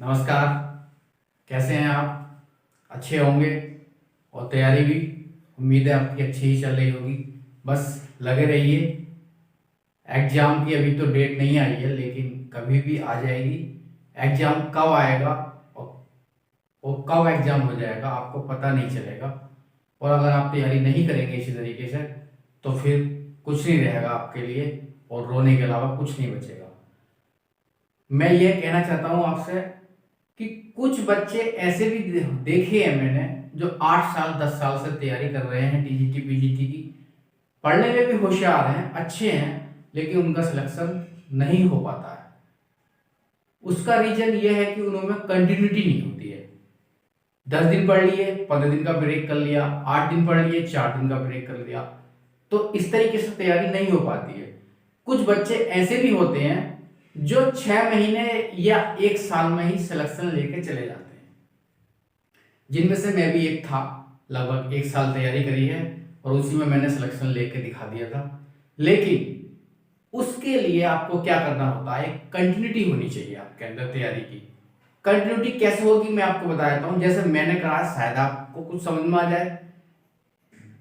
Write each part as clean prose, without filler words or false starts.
नमस्कार। कैसे हैं आप? अच्छे होंगे। और तैयारी भी उम्मीद है आपकी अच्छी ही चल रही होगी। बस लगे रहिए। एग्ज़ाम की अभी तो डेट नहीं आई है, लेकिन कभी भी आ जाएगी। एग्ज़ाम कब आएगा और वो कब एग्ज़ाम हो जाएगा आपको पता नहीं चलेगा। और अगर आप तैयारी नहीं करेंगे इसी तरीके से तो फिर कुछ नहीं रहेगा आपके लिए, और रोने के अलावा कुछ नहीं बचेगा। मैं ये कहना चाहता हूँ आपसे कि कुछ बच्चे ऐसे भी देखे हैं मैंने, जो 8 साल 10 साल से तैयारी कर रहे हैं टीजीटी पीजीटी की। पढ़ने में भी होशियार हैं, अच्छे हैं, लेकिन उनका सिलेक्शन नहीं हो पाता है। उसका रीजन ये है कि उन्होंने कंटिन्यूटी नहीं होती है। 10 दिन पढ़ लिए, 15 दिन का ब्रेक कर लिया, 8 दिन पढ़ लिए, 4 दिन का ब्रेक कर लिया, तो इस तरीके से तैयारी नहीं हो पाती है। कुछ बच्चे ऐसे भी होते हैं जो 6 महीने या 1 साल में ही सिलेक्शन लेके चले जाते हैं, जिनमें से मैं भी एक था। लगभग 1 साल तैयारी करी है और उसी में मैंने सिलेक्शन लेके दिखा दिया था। लेकिन उसके लिए आपको क्या करना होता है, कंटिन्यूटी होनी चाहिए आपके अंदर तैयारी की। कंटिन्यूटी कैसे होगी मैं आपको बता देता हूँ। जैसे मैंने कहा, शायद आपको कुछ समझ में आ जाए।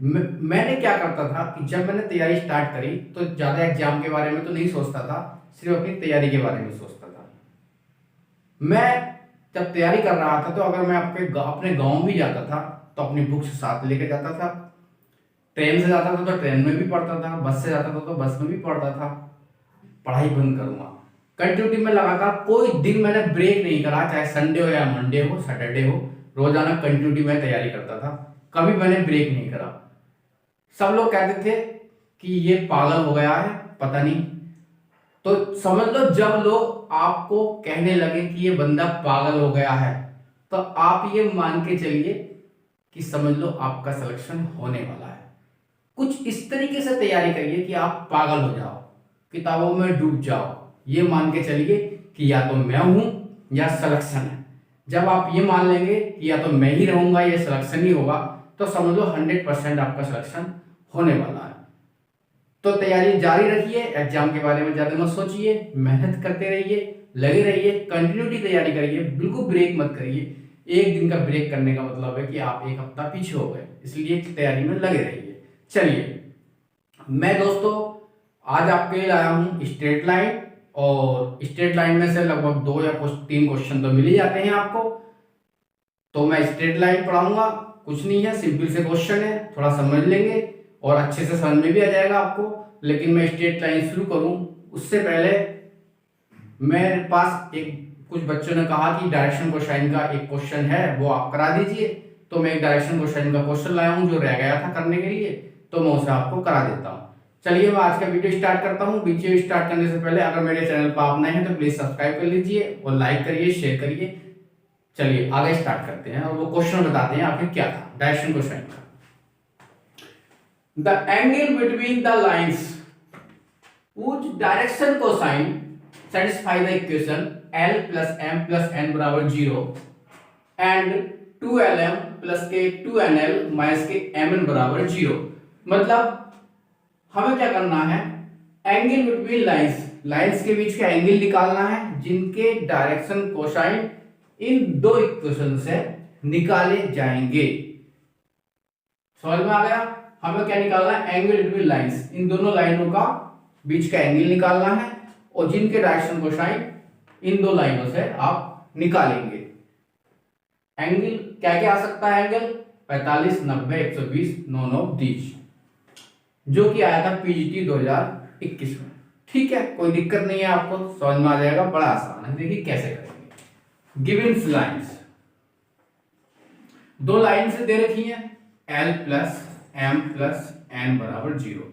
मैंने क्या करता था कि जब मैंने तैयारी स्टार्ट करी तो ज़्यादा एग्जाम के बारे में तो नहीं सोचता था, सिर्फ अपनी तैयारी के बारे में सोचता था। मैं जब तैयारी कर रहा था तो अगर मैं अपने गांव भी जाता था तो अपनी बुक्स साथ लेके जाता था। ट्रेन से जाता था तो ट्रेन में भी पढ़ता था, बस से जाता था तो बस में भी पढ़ता था। पढ़ाई बंद करूंगा, कंटिन्यूटी में लगातार कोई दिन मैंने ब्रेक नहीं करा, चाहे संडे हो या मंडे हो सैटरडे हो, रोजाना कंटिन्यूटी में तैयारी करता था। कभी मैंने ब्रेक नहीं करा। सब लोग कहते थे कि ये पागल हो गया है, पता नहीं। तो समझ लो, जब लोग आपको कहने लगे कि ये बंदा पागल हो गया है, तो आप ये मान के चलिए कि समझ लो आपका सिलेक्शन होने वाला है। कुछ इस तरीके से तैयारी करिए कि आप पागल हो जाओ, किताबों में डूब जाओ। ये मान के चलिए कि या तो मैं हूं या सिलेक्शन है। जब आप ये मान लेंगे कि या तो मैं ही रहूंगा या सिलेक्शन ही होगा, तो समझ लो 100% आपका सिलेक्शन होने वाला है। तो तैयारी जारी रखिए, एग्जाम के बारे में ज्यादा मत सोचिए, मेहनत करते रहिए, लगे रहिए, कंटिन्यूटी तैयारी करिए, बिल्कुल ब्रेक मत करिए। एक दिन का ब्रेक करने का मतलब है कि आप एक हफ्ता पीछे हो गए, इसलिए तैयारी में लगे रहिए। चलिए, मैं दोस्तों आज आपके लिए लाया हूं स्ट्रेट लाइन, और स्ट्रेट लाइन में से लगभग 2 या 3 क्वेश्चन तो मिल ही जाते हैं आपको। तो मैं स्ट्रेट लाइन पढ़ाऊंगा, कुछ नहीं है, सिंपल से क्वेश्चन है, थोड़ा समझ लेंगे और अच्छे से समझ में भी आ जाएगा आपको। लेकिन मैं स्ट्रेट लाइन शुरू करूं उससे पहले मेरे पास एक कुछ बच्चों ने कहा कि डायरेक्शन कोसाइन का एक क्वेश्चन है, वो आप करा दीजिए। तो मैं एक डायरेक्शन कोसाइन का क्वेश्चन लाया हूं जो रह गया था करने के लिए, तो मैं उसे आपको करा देता हूं। चलिए, मैं आज का वीडियो स्टार्ट करता हूं। वीडियो स्टार्ट करने से पहले अगर मेरे चैनल पर आप नए हैं तो प्लीज सब्सक्राइब कर लीजिए और लाइक करिए, शेयर करिए। चलिए आगे स्टार्ट करते हैं और वो क्वेश्चन बताते हैं आखिर क्या था डायरेक्शन कोसाइन का। The angle between the lines whose direction cosine satisfy the equation L plus M plus N बराबर 0 and 2LM plus K 2NL minus के Mn बराबर 0। मतलब हमें क्या करना है, एंगल बिटवीन लाइंस, लाइंस के बीच का एंगल निकालना है जिनके डायरेक्शन कोसाइन इन दो इक्वेशन से निकाले जाएंगे। समझ में आ गया? हमें क्या निकालना है, एंगल बिटवीन लाइंस, इन दोनों लाइनों का बीच का एंगल निकालना है और जिनके डायरेक्शन कोसाइन इन दो लाइनों से आप निकालेंगे। एंगल क्या क्या आ सकता है, एंगल 45, 90, 120, 9, 30, जो कि आया था पीजीटी 2021 में। ठीक है, कोई दिक्कत नहीं है, आपको समझ में आ जाएगा, बड़ा आसान है। देखिए कैसे करेंगे। गिवन लाइंस, दो लाइन से दे रखी है, L plus M plus N बराबर 0।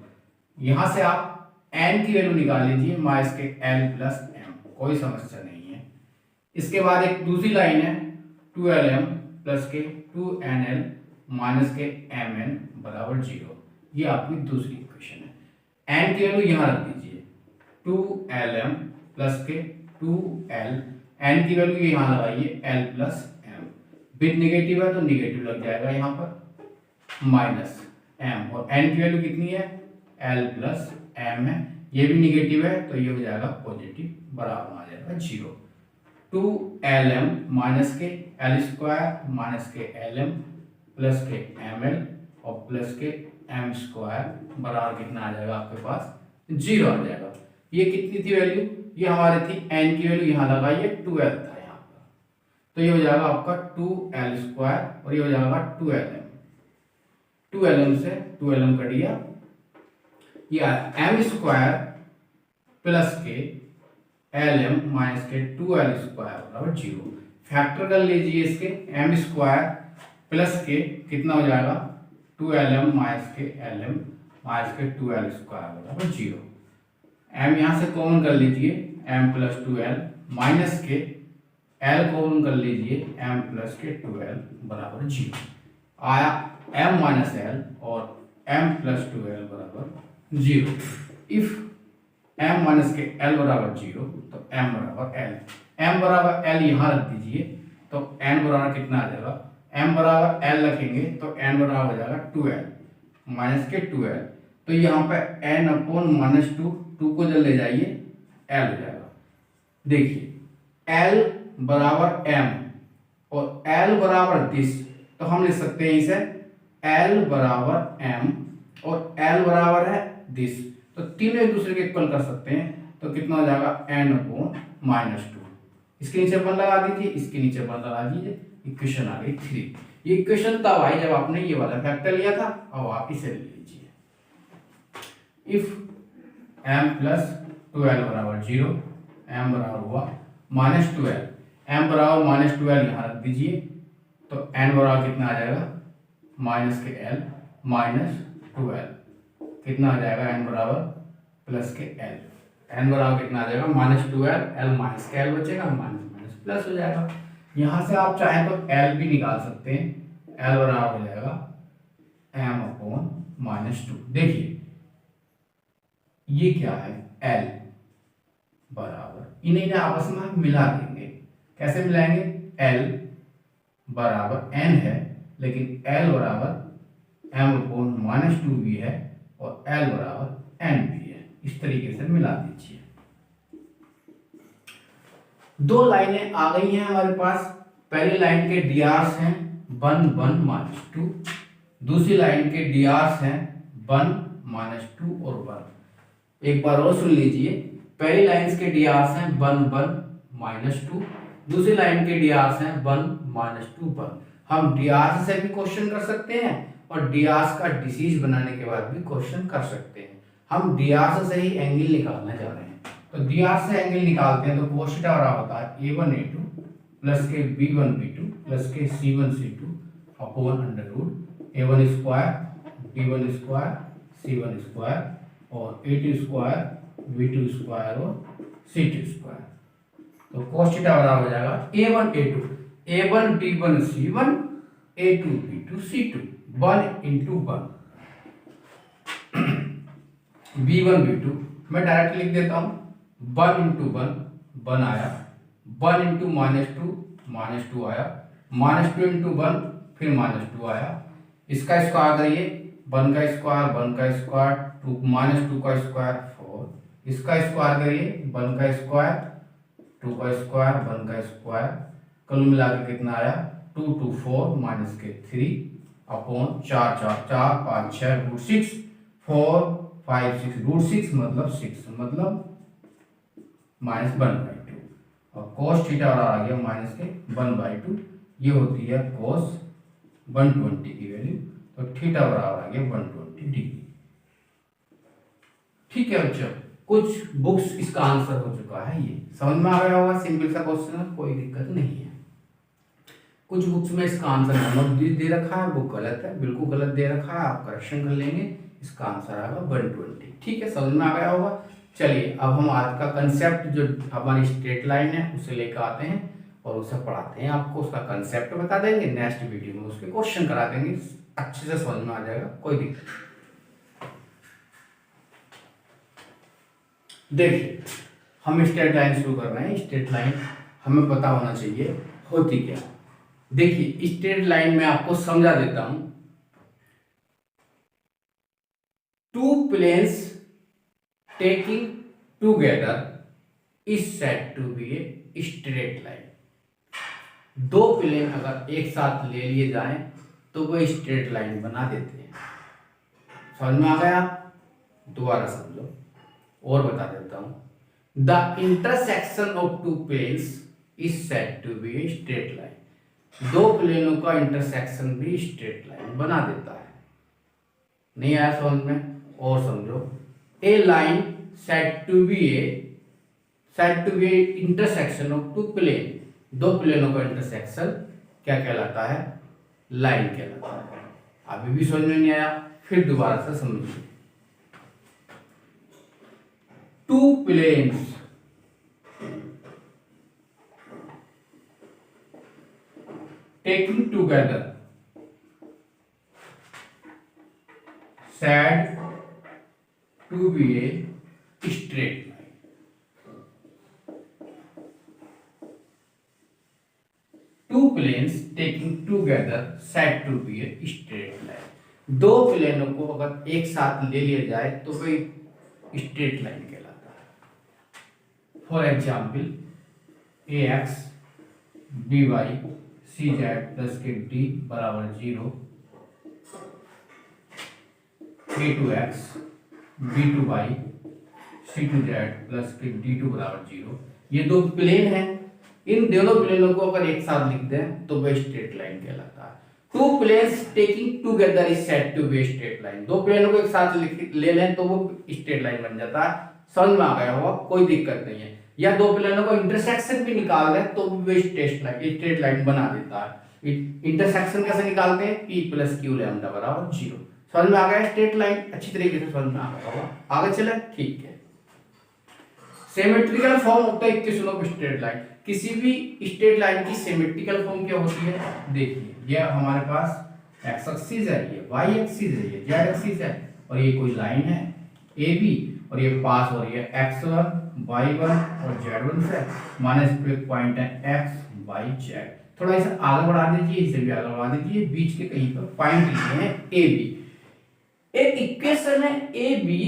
यहां से आप n की वैल्यू निकाल लीजिए, माइनस के L प्लस M, कोई समस्या नहीं है। इसके बाद एक दूसरी लाइन है 2LM प्लस के 2NL माइनस के Mn बराबर 0। ये आपकी दूसरी इक्वेशन है। n की वैल्यू यहां रख दीजिए, 2LM प्लस के 2L, n की वैल्यू यहां लगाइए L plus M। Bit negative है तो निगेटिव लग जाएगा यहां पर, माइनस M, और n की वैल्यू कितनी है, L प्लस M है, ये भी निगेटिव है तो ये हो जाएगा पॉजिटिव, बराबर आ जाएगा 0। 2lm माइनस के एल स्क्वायर माइनस के lm प्लस के ml और प्लस के m स्क्वायर बराबर कितना आ जाएगा आपके पास 0 आ जाएगा। ये कितनी थी वैल्यू, ये हमारी थी n की वैल्यू, यहाँ लगाइए 12 था यहाँ पर, तो ये हो जाएगा आपका 2l स्क्वायर और ये हो जाएगा 2lm से 2lm कट गया, या m स्क्वायर प्लस के lm माइनस के 2l स्क्वायर बराबर 0। फैक्टर कर लीजिए इसके, m स्क्वायर प्लस के कितना हो जाएगा 2lm माइनस के lm माइनस के 2l स्क्वायर बराबर 0। m यहाँ से कॉमन कर लीजिए, m प्लस 2l माइनस के l कॉमन कर लीजिए, m प्लस के 2l बराबर 0 आया। m माइनस l और m प्लस 2l बराबर 0। इफ m माइनस के l बराबर 0 तो m बराबर l, m बराबर l यहाँ रख दीजिए तो n बराबर कितना आ जाएगा, m बराबर l रखेंगे तो n बराबर हो जाएगा 2l माइनस के 2l, तो यहाँ पे n अपॉन माइनस 2 को जब ले जाइए l हो जाएगा। देखिए l बराबर m और l बराबर दिस, तो हम लिख सकते हैं इसे l बराबर m और l बराबर है दिस, तो तीनों एक दूसरे के इक्वल कर सकते हैं, तो कितना हो जाएगा n अपॉन माइनस 2। इसके नीचे 1 लगा दीजिए, इसके नीचे 1 लगा दीजिए, इक्वेशन आ गई 3। ये इक्वेशन तब आई जब आपने ये वाला फैक्टर लिया था, अब आप इसे ले लीजिए। इफ m प्लस 2l बराबर 0, m बराबर हुआ माइनस 2l, m बराबर माइनस 2l यहाँ रख दीजिए, तो n बराबर कितना आ जाएगा माइनस के l माइनस 2l, कितना आ जाएगा n बराबर प्लस के l, n बराबर कितना आ जाएगा माइनस 2l, l माइनस के l बचेगा, माइनस माइनस प्लस हो जाएगा। यहाँ से आप चाहें तो l भी निकाल सकते हैं, l बराबर हो जाएगा m अपॉन माइनस 2। देखिए ये क्या है, l बराबर इन्हें आपस में हम मिला देंगे। कैसे मिलाएंगे, l बराबर n है लेकिन l बराबर m अपॉन माइनस 2 भी है और l बराबर n भी है, इस तरीके से मिला दीजिए। दो लाइनें आ गई हैं हमारे पास, पहली लाइन के drs हैं 1 1 माइनस 2, दूसरी लाइन के drs हैं 1 माइनस 2 और 1। एक बार और सुन लीजिए, पहली लाइन के drs हैं 1 1 माइनस 2, दूसरी लाइन के drs हैं 1 माइनस 2 1। हम drs से भी क्वेश्चन कर सकते हैं और drs का डिसीज बनाने के बाद भी क्वेश्चन कर सकते हैं। हम drs से ही एंगल निकालना चाह रहे हैं, तो drs से एंगल निकालते हैं तो cos थीटा बराबर होता है a1 a2 प्लस के b1 b2 प्लस के c1 c2 upon under root a1 square b1 square c1 square और a2 स्क्वायर b2 स्क्वायर और c2 स्क्वायर। तो cos थीटा बराबर हो जाएगा a1 a2 a1 b1 c1 a2 b2 c2 1 into 1 b1 b2 मैं direct लिख देता हूँ, 1 इंटू 1 आया, 1 इंटू माइनस टू आया, माइनस 2 इंटू 1 फिर माइनस 2 आया। इसका स्क्वायर करिए, 1 का स्क्वायर 2 माइनस 2 का स्क्वायर 4, इसका स्क्वायर करिए 1 का स्क्वायर 2 का स्क्वायर 1 का स्क्वायर, कुल मिला के कितना आया 2 2 4 माइनस के 3 अपॉन 4 4 4 5 6 रूट 6 4 5 6 रूट 6 मतलब 6 मतलब माइनस 1/2 और cos थीटा आ गया माइनस के 1/2। ये होती है cos 120 की वैल्यू, तो थीटा बराबर आ गया 120 डिग्री। ठीक है बच्चों, कुछ बुक्स इसका आंसर हो चुका है, ये समझ में आ गया होगा, सिंपल सा क्वेश्चन है, कोई दिक्कत नहीं है। कुछ बुक्स में इसका आंसर नंबर दे रखा है, बुक गलत है, बिल्कुल गलत दे रखा है, आप करेक्शन कर लेंगे, इसका आंसर आएगा 120। ठीक है, समझ में आ गया होगा। चलिए अब हम आज का कंसेप्ट जो हमारी स्ट्रेट लाइन है उसे लेकर आते हैं और उसे पढ़ाते हैं, आपको उसका कंसेप्ट बता देंगे, नेक्स्ट वीडियो में उसके क्वेश्चन करा देंगे, अच्छे से समझ में आ जाएगा, कोई दिक्कत नहीं। देखिए हम स्ट्रेट लाइन शुरू कर रहे हैं। स्ट्रेट लाइन हमें पता होना चाहिए होती क्या। देखिए स्ट्रेट लाइन में आपको समझा देता हूं, two planes taking together is said to be a straight line. दो प्लेन अगर एक साथ ले लिए जाएं तो वो स्ट्रेट लाइन बना देते हैं। समझ में आ गया? दोबारा समझो और बता देता हूं। The intersection of two planes is said to be a straight line. दो प्लेनों का इंटरसेक्शन भी स्ट्रेट लाइन बना देता है। नहीं आया समझ में? और समझो, a line said to be intersection of two plane. दो प्लेनों का इंटरसेक्शन क्या कहलाता है? लाइन कहलाता है। अभी भी समझ में नहीं आया? फिर दोबारा से समझिए। Two planes taking together said to be a straight line. Two planes taking together said to be a straight line. दो प्लेनों को अगर एक साथ ले लिया जाए तो कोई स्ट्रेट लाइन कहलाता है। For example, a x b y c z plus के डी बराबर 0, a two x b two y c two z plus के डी टू बराबर 0। ये दो प्लेन हैं। इन दोनों प्लेनों को अगर एक साथ लिख दें तो वह स्ट्रेट लाइन कहलाता है। Two planes taking together is said to be straight line. दो प्लेनों को एक साथ ले लें तो वो स्ट्रेट लाइन बन जाता है। समझ में आ गया होगा? कोई दिक्कत नहीं है। या दो प्लेनों को इंटरसेक्शन भी निकाल दें तो भी स्ट्रेट लाइन बना देता है। इंटरसेक्शन कैसे निकालते हैं? P प्लस क्यू लैम्डा बराबर 0। समझ में आ गया? स्ट्रेट लाइन अच्छी तरीके से समझ में आ गया होगा। आगे चले, ठीक है। सिमेट्रिकल फॉर्म होता है इक्वेशन ऑफ स्ट्रेट लाइन। किसी भी स्ट्रेट लाइन की सिमेट्रिकल फॉर्म क्या होती है? देखिए, ये हमारे पास एक्स एक्सिस है, ये वाई एक्सिस है, ये जेड एक्सिस है, और ये कोई लाइन है ए बी, और ये पास हो रही है x1 y1 और z1 से, माइनस पे एक पॉइंट है x y z। थोड़ा इसे आगे बढ़ा दीजिए, इसे भी आगे बढ़ा दीजिए, बीच के कहीं पर पॉइंट लिए हैं ए बी। एक इक्वेशन है ए बी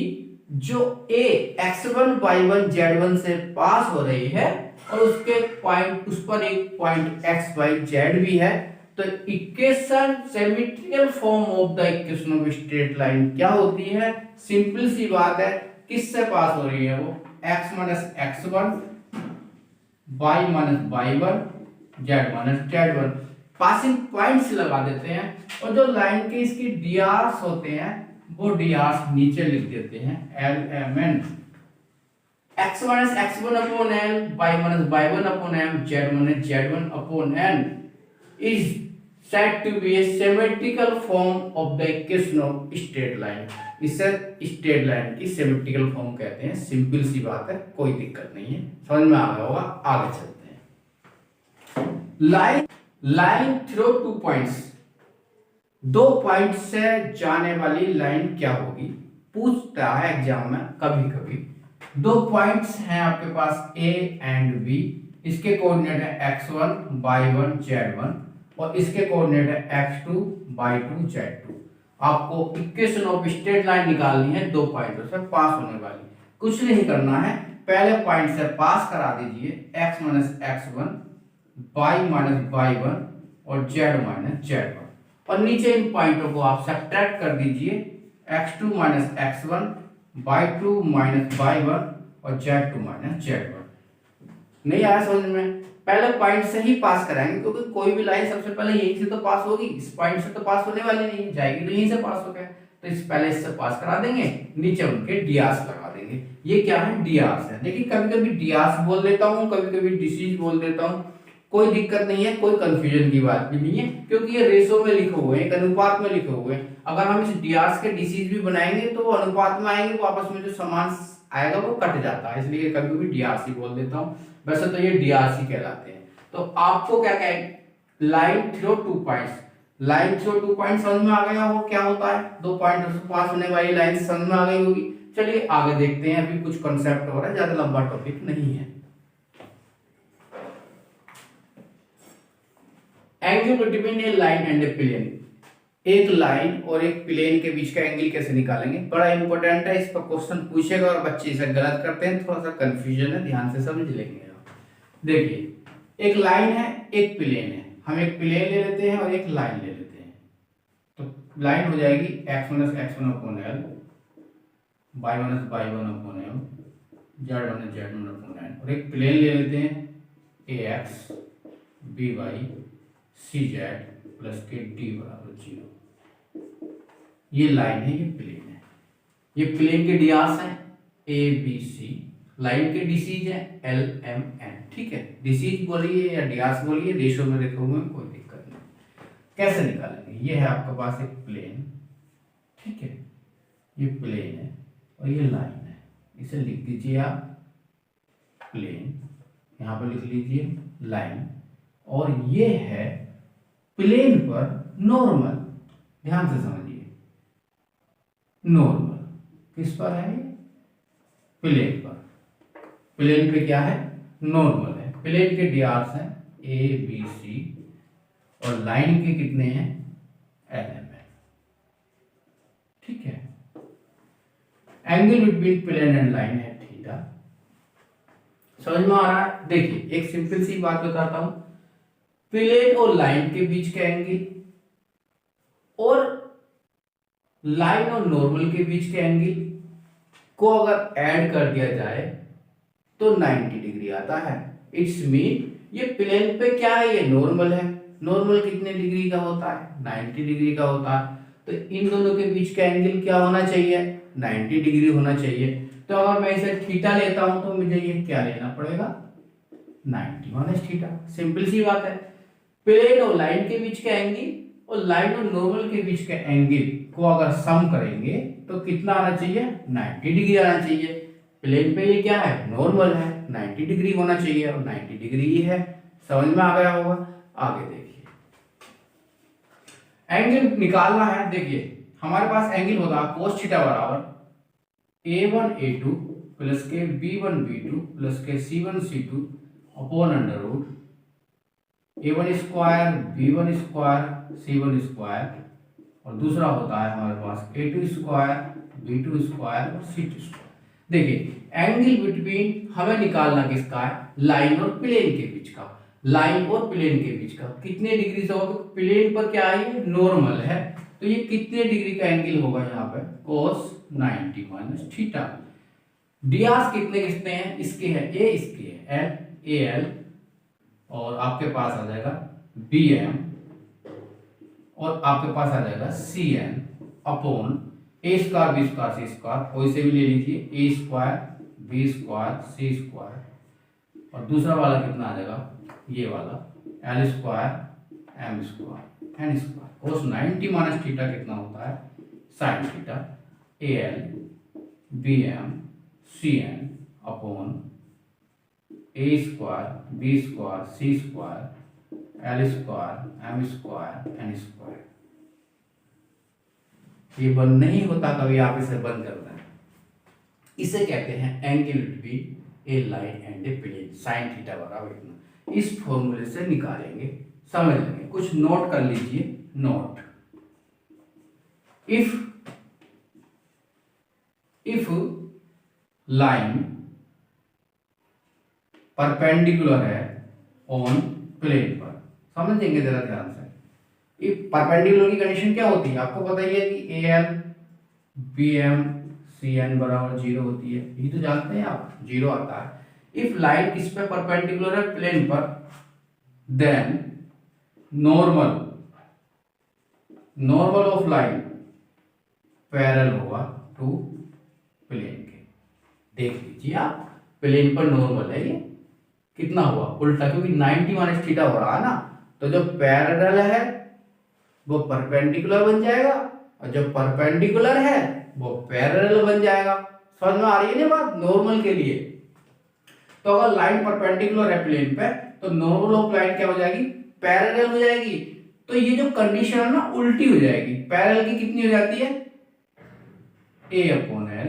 जो a x1 y1 z1 से पास हो रही है और उसके पॉइंट, उस पर एक पॉइंट x y z भी है। तो equation symmetrical form of the equation of straight line क्या होती है? सिंपल सी बात है, किससे पास हो रही है वो? x minus x1 y minus y1 z minus z1। Passing points लगा देते हैं और जो लाइन के इसकी डीआर्स होते हैं वो डीआर्स नीचे लिख देते हैं LMN। x minus x1 upon n, y minus y1 upon m, z minus z1 upon n is said to be a symmetrical form of the equation of straight line। इसे स्ट्रेट लाइन की symmetrical form कहते हैं। Simple सी बात है, कोई दिक्कत नहीं है, समझ में आ गया होगा। आगे चलते हैं। Line through two points. दो पॉइंट से जाने वाली लाइन क्या होगी? पूछता है एग्जाम में कभी कभी। दो पॉइंट्स हैं आपके पास A एंड B, इसके कोऑर्डिनेट है x1 y1 z1 और इसके कोऑर्डिनेट है x2 y2 z2। आपको इक्वेशन ऑफ स्ट्रेट लाइन निकालनी है दो पॉइंटों से पास होने वाली। कुछ नहीं करना है, पहले पॉइंट से पास करा दीजिए x minus x1 y minus y1 और z माइनस z1 और नीचे इन पॉइंटों को आप सब्ट्रैक्ट कर दीजिए x2 minus x1 y2 minus y1 और z2 माइनस z1। नहीं आया समझ में? पहले पॉइंट से ही पास कराएंगे क्योंकि कोई भी लाइन सबसे पहले यहीं से तो पास होगी, इस पॉइंट से तो पास होने वाली नहीं है, जाएगी तो यहीं से पास हो गया। तो इस पहले इससे पास करा देंगे, नीचे उनके डीआर्स लगा देंगे। ये क्या है? डीआर्स है। देखिए कभी कभी डीआर्स बोल देता हूँ, कभी कभी डिसीज बोल देता हूँ, कोई दिक्कत नहीं है, कोई कंफ्यूजन की बात भी नहीं है क्योंकि ये रेशो में लिखे हुए हैं, अनुपात में लिखे हुए हैं। अगर हम इस डीआर्स के डिसीज भी बनाएंगे तो वो अनुपात में आएंगे, तो आपस में जो समान आएगा वो कट जाता है, इसलिए कभी कभी डीआरसी बोल देता हूँ। वैसे तो ये डीआरसी कहलाते हैं। तो आपको क्या कहें? Line through two points. Line through two point समझ में आ गया हो क्या होता है? दो पॉइंट से पास होने वाली लाइन समझ में आ गई होगी। चलिए आगे देखते हैं, अभी कुछ कॉन्सेप्ट हो रहा है, ज्यादा लंबा टॉपिक नहीं है। Angle between a line and a plane. एक लाइन और एक प्लेन के बीच का एंगल कैसे निकालेंगे? बड़ा इंपॉर्टेंट है, इस पर क्वेश्चन पूछेगा और बच्चे इसे गलत करते हैं, थोड़ा सा कंफ्यूजन है, ध्यान से समझ लेंगे। देखिए एक लाइन है, एक प्लेन है, हम एक प्लेन ले लेते हैं और एक लाइन ले लेते हैं। तो लाइन हो जाएगी x minus x one upon l, y minus y one upon m, z minus z one upon n. और एक प्लेन ले लेते हैं a x b y c z plus के डी बराबर 0। ये लाइन है, ये प्लेन है, ये प्लेन के डियास हैं ए बी सी, लाइन के डिसीज है एल एम एन। ठीक है, डिसीज बोलिए या डियास बोलिए, रेशो में लिखे हुए कोई दिक्कत नहीं। कैसे निकालेंगे? ये है आपके पास एक प्लेन, ठीक है, ये प्लेन है और ये लाइन है, इसे लिख दीजिए आप प्लेन, यहाँ पर लिख लीजिए लाइन, और ये है प्लेन पर नॉर्मल। ध्यान से समझिए, नॉर्मल किस पर है? प्लेन पर। प्लेन पे क्या है? नॉर्मल है। प्लेन के डियार्स हैं ए बी सी और लाइन के कितने हैं? L M N. ठीक है, angle between plane and line है थीटा। समझ में आ रहा है? देखिए एक सिंपल सी बात बताता हूं, प्लेन और लाइन के बीच का एंगल और लाइन और नॉर्मल के बीच के एंगल को अगर ऐड कर दिया जाए तो 90 डिग्री आता है। इट्स मीन ये प्लेन पे क्या है? ये नॉर्मल है। नॉर्मल कितने डिग्री का होता है? 90 डिग्री का होता है। तो इन दोनों के बीच का एंगल क्या होना चाहिए? 90 डिग्री होना चाहिए। तो अगर मैं इसे थीटा लेता हूं तो मुझे ये क्या लेना पड़ेगा? 90 माइनस थीटा। सिंपल सी बात है। प्लेन और लाइन के बीच का एंगल और लाइन और नॉर्मल के बीच का एंगल को अगर सम करेंगे तो कितना आना चाहिए? 90 डिग्री आना चाहिए। प्लेन पे ये क्या है? नॉर्मल है, 90 डिग्री होना चाहिए और 90 डिग्री ही है। समझ में आ गया होगा? आगे देखिए, एंगल निकालना है। देखिए हमारे पास एंगल होगा कोस थीटा बराबर a1 a2 प्लस के b1 b2 प्लस के c1 c2 upon under root a1 square b1 square c1 square, और दूसरा होता है हमारे पास a2 स्क्वायर b2 स्क्वायर और c2 स्क्वायर। देखिए एंगल बिटवीन हमें निकालना किसका है? लाइन और प्लेन के बीच का। लाइन और प्लेन के बीच का कितने डिग्री से होगा? प्लेन पर क्या है? नॉर्मल है, तो ये कितने डिग्री का एंगल होगा यहाँ पे? cos 90 minus theta. डियास कितने कितने हैं? इसके हैं ए, इसके है एल, ए एल, और आपके पास आ जाएगा बी एम, और आपके पास आ जाएगा c n upon a square b square c square, कोई से भी ले लीजिए, a square b square c square, और दूसरा वाला कितना आ जाएगा? ये वाला l square m square n square. Cos 90 minus theta कितना होता है? Sine theta. A L B M C n upon a square b square c square l square m square n square. ये बंद नहीं होता, कभी आप इसे बंद कर दें। इसे कहते हैं angle between a line and a plane, sine theta बराबर इतना। इस फॉर्मूले से निकालेंगे, समझ लेंगे। कुछ नोट कर लीजिए। नोट, इफ लाइन परपेंडिकुलर है ऑन प्लेन पर, समझेंगे जरा ध्यान से। इफ परपेंडिकुलर की कंडीशन क्या होती है? आपको पता ही है कि A L B M C N बराबर 0 होती है, ये तो जानते हैं आप, 0 आता है। इफ लाइन किस पे परपेंडिकुलर है? प्लेन पर, then normal of line parallel होगा टू प्लेन के। देख लीजिए आप, प्लेन पर नॉर्मल है, ये कितना हुआ? उल्टा, क्योंकि 90 माइनस थीटा हो रहा है ना, तो जो पैरेलल है वो परपेंडिकुलर बन जाएगा, और जो परपेंडिकुलर है वो पैरेलल बन जाएगा। समझ में आ रही है ना बात? नॉर्मल के लिए तो अगर लाइन परपेंडिकुलर है प्लेन पे तो नॉर्मल ऑफ लाइन क्या हो जाएगी? पैरेलल हो जाएगी। तो ये जो कंडीशन है ना उल्टी हो जाएगी। पैरेलल की कितनी हो जाती है? A upon l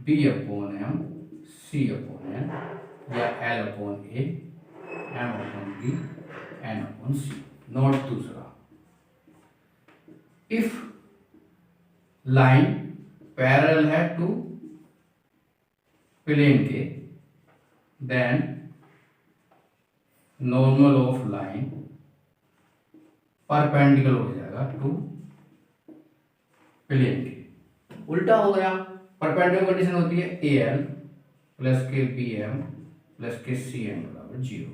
b upon m c upon n, या l upon a m upon b n upon c. Note दूसरा, इफ लाइन पैरेलल है टू प्लेन के, then normal of line perpendicular हो जाएगा टू प्लेन के। उल्टा हो गया, परपेंडिकुलर कंडीशन होती है ए एल प्लस के बी एम प्लस के सी एम बराबर 0।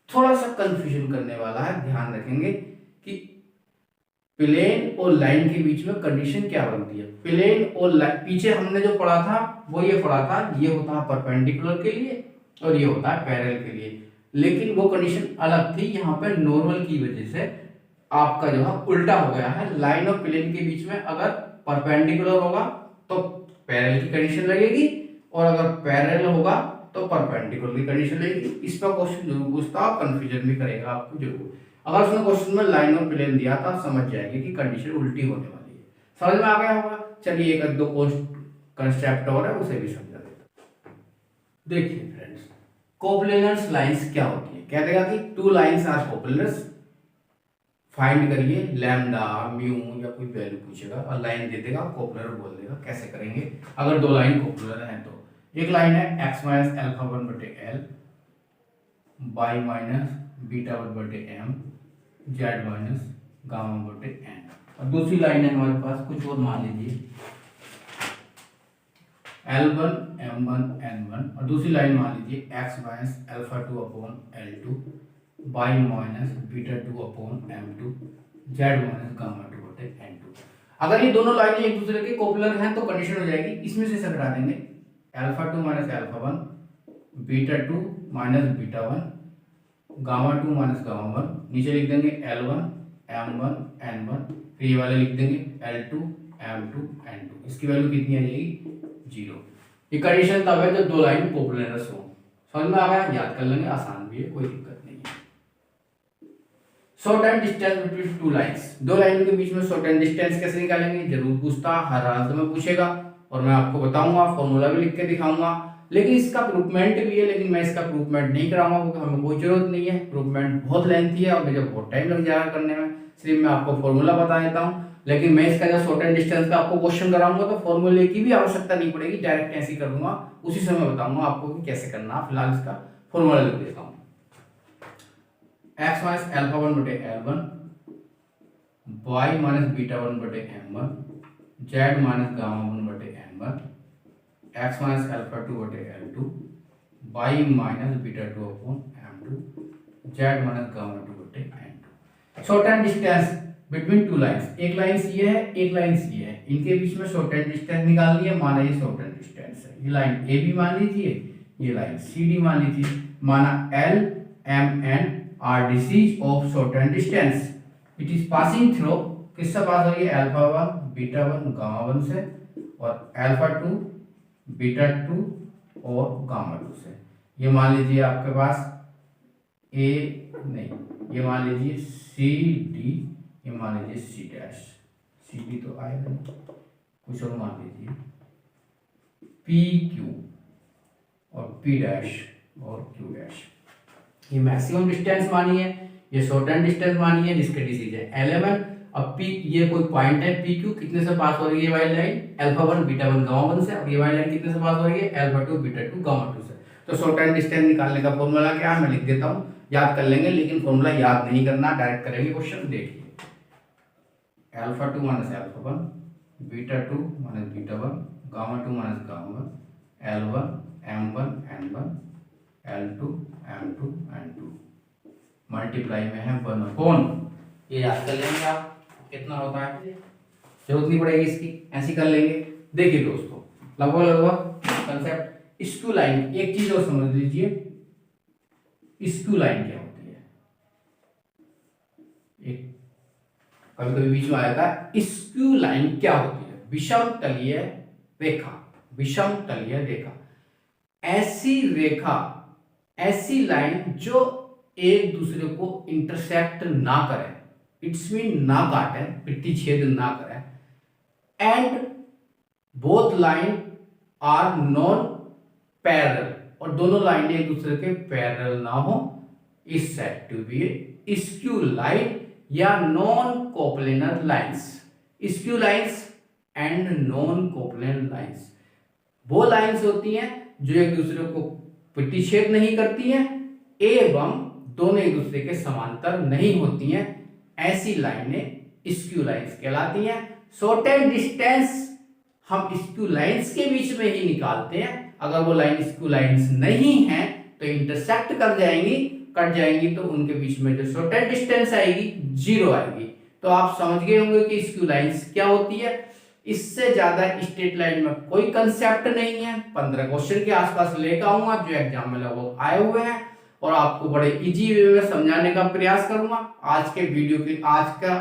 थोड़ा सा कंफ्यूजन करने वाला है, ध्यान रखेंगे कि प्लेन और लाइन के बीच में कंडीशन क्या बनती है। प्लेन और लाइन, पीछे हमने जो पढ़ा था वो ये पढ़ा था, ये होता है परपेंडिकुलर के लिए और ये होता है पैरेलल के लिए, लेकिन वो कंडीशन अलग थी। यहाँ पे नॉर्मल की वजह से आपका जो है उल्टा हो गया है। लाइन और प्लेन के बीच में अगर परपेंडिकुलर होगा तो पैरेलल की कंडीशन लगेगी, और अगर पैरेलल होगा तो परपेंडिकुलर की कंडीशन लगेगी। इस पर क्वेश्चन जरूर पूछता, कंफ्यूजन भी करेगा आपको जरूर। अगर उसने क्वेश्चन में लाइन और प्लेन दिया था, समझ जाएंगे कि कंडीशन उल्टी होने वाली है। समझ में आ गया होगा। चलिए एक दो कंसेप्ट और है, उसे भी समझा देता। देखिए फ्रेंड्स, कोप्लेनर्स लाइंस क्या होती है। कह देगा कि टू लाइंस आर कोप्लेनर्स, फाइंड करिए लैम्डा म्यू या कोई वैल्यू पूछेगा और लाइन दे देगा, कोप्लेनर बोल देगा। कैसे करेंगे अगर दो लाइन कोप्लेनर हैं तो। एक लाइन है x माइनस अल्फा 1 बटे एल, y माइनस बीटा 1 बटे एम, z माइनस गामा बटे एन, और दूसरी लाइन है हमारे पास कुछ और मान लीजिए L1 M1 N1, और दूसरी लाइन मान लीजिए x minus alpha 2 upon L2, y minus beta 2 upon M2, z minus gamma 2 बटे N2। अगर ये दोनों लाइनें एक दूसरे के कोप्लर हैं तो कंडीशन हो जाएगी, इसमें से घटा देंगे alpha 2 minus alpha 1, beta 2 minus beta 1, gamma 2 minus gamma 1, नीचे लिख देंगे L1 M1 N1, फिर ये वाले लिख देंगे L2 M2 N2। इसकी वैल्यू कितनी आ जाएगी 0। ये कंडीशन तब है जब दो लाइन कोप्लेनर्स हो। समझ में आ गया, याद कर लेंगे, आसान भी है, कोई दिक्कत नहीं है। Short and distance between two lines, दो लाइन के बीच में शॉर्ट एंड डिस्टेंस कैसे निकालेंगे जरूर पूछता, हर हालत में पूछेगा, और मैं आपको बताऊंगा, फॉर्मूला भी लिख के दिखाऊंगा। लेकिन इसका प्रूफमेंट भी है, लेकिन मैं इसका प्रूफमेंट नहीं कराऊंगा क्योंकि हमें कोई जरूरत नहीं है। प्रूफमेंट बहुत लेंथी है और मुझे बहुत टाइम लग जाएगा करने में, सिर्फ मैं आपको फॉर्मूला बता देता हूँ। लेकिन मैं इसका जब शॉर्ट एंड डिस्टेंस का आपको क्वेश्चन कराऊंगा तो फॉर्मूले की भी आवश्यकता नहीं पड़ेगी, डायरेक्ट ऐसे ही कर दूंगा, उसी समय बताऊंगा आपको कि कैसे करना। फिलहाल इसका फॉर्मूला लिख देता हूँ, एक्स माइनस अल्फा 1 बटे L1, y माइनस बीटा 1 बटे M1, z माइनस गामा 1 बटे M1, x माइनस अल्फा 2 बटे L2, y minus beta 2 upon M2, z minus gamma 2 बटे N2। Short and distance between two lines, एक line ये है एक line ये है, इनके बीच में शॉर्ट एंड डिस्टेंस निकालनी है। माना ये शॉर्ट एंड डिस्टेंस है, ये लाइन ए बी मान लीजिए, ये लाइन सी डी मान लीजिए। माना L M N are DCs of short and distance, it is passing through, किससे पास हो रही है अल्फा 1 बीटा 1 गामा 1 से, और अल्फा 2 बीटा 2 और गामा 2 से। ये मान लीजिए आपके पास ए नहीं, ये मान लीजिए सी डी, ये मान लीजिए सी डैश, सी डी तो आएगा नहीं, कुछ और मान लीजिए पी क्यू और पी डैश और क्यू डैश। ये मैक्सिमम डिस्टेंस मानी है, ये शॉर्ट एंड डिस्टेंस मानी है जिसके डिसीज है L11। अब पी, ये कोई पॉइंट है पी क्यू, कितने से पास हो रही है ये वाली लाइन अल्फा 1 बीटा 1 गामा 1 से, और ये वाली लाइन कितने से पास हो रही है अल्फा 2 बीटा 2 गामा 2 से। तो शॉर्ट एंड डिस्टेंस निकालने का फॉर्मूला क्या है मैं लिख देता हूँ, याद कर लेंगे, लेकिन फॉर्मूला याद नहीं करना, डायरेक्ट करेंगे क्वेश्चन। देखिए alpha 2 minus alpha 1, beta 2 minus beta 1, gamma 2 minus gamma 1, L1 M1 N1, L2 M2 N2, multiply में है 1 अपॉन, ये याद कर लेंगे आप कितना होता है, जरूरत नहीं पड़ेगी इसकी, ऐसे कर लेंगे। देखिए दोस्तों, लगभग लगभग कंसेप्ट स्क्यू लाइन, एक चीज और समझ लीजिए, स्क्यू लाइन क्या होती है, एक कभी कभी बीच में आया था, स्क्यू लाइन क्या होती है। विषम तलीय रेखा, विषम तलीय रेखा, ऐसी रेखा, ऐसी लाइन जो एक दूसरे को इंटरसेक्ट ना करे, इट्स मीन ना काटे, पिट्टी छेद ना करे, and both line are non parallel, और दोनों लाइनें एक दूसरे के पैरेलल ना हो, is said to be skew line या non coplanar lines. Skew lines and non coplanar lines वो लाइंस होती हैं जो एक दूसरे को प्रतिच्छेद नहीं करती हैं एवं दोनों एक दूसरे के समांतर नहीं होती हैं, ऐसी लाइनें स्क्यू लाइंस कहलाती हैं। शॉर्टेस्ट डिस्टेंस हम स्क्यू लाइंस के बीच में ही निकालते हैं। अगर वो लाइन स्क्यू लाइंस नहीं है तो इंटरसेक्ट कर जाएंगी, कट जाएंगी, तो उनके बीच में जो शॉर्टेस्ट डिस्टेंस आएगी 0 आएगी। तो आप समझ गए होंगे कि स्क्यू लाइंस क्या होती है। इससे ज्यादा स्ट्रेट लाइन में कोई कंसेप्ट नहीं है। 15 क्वेश्चन के आसपास लेकर आऊंगा जो एग्जाम में लगभग आए हुए हैं और आपको बड़े इजी वे में समझाने का प्रयास करूंगा। आज का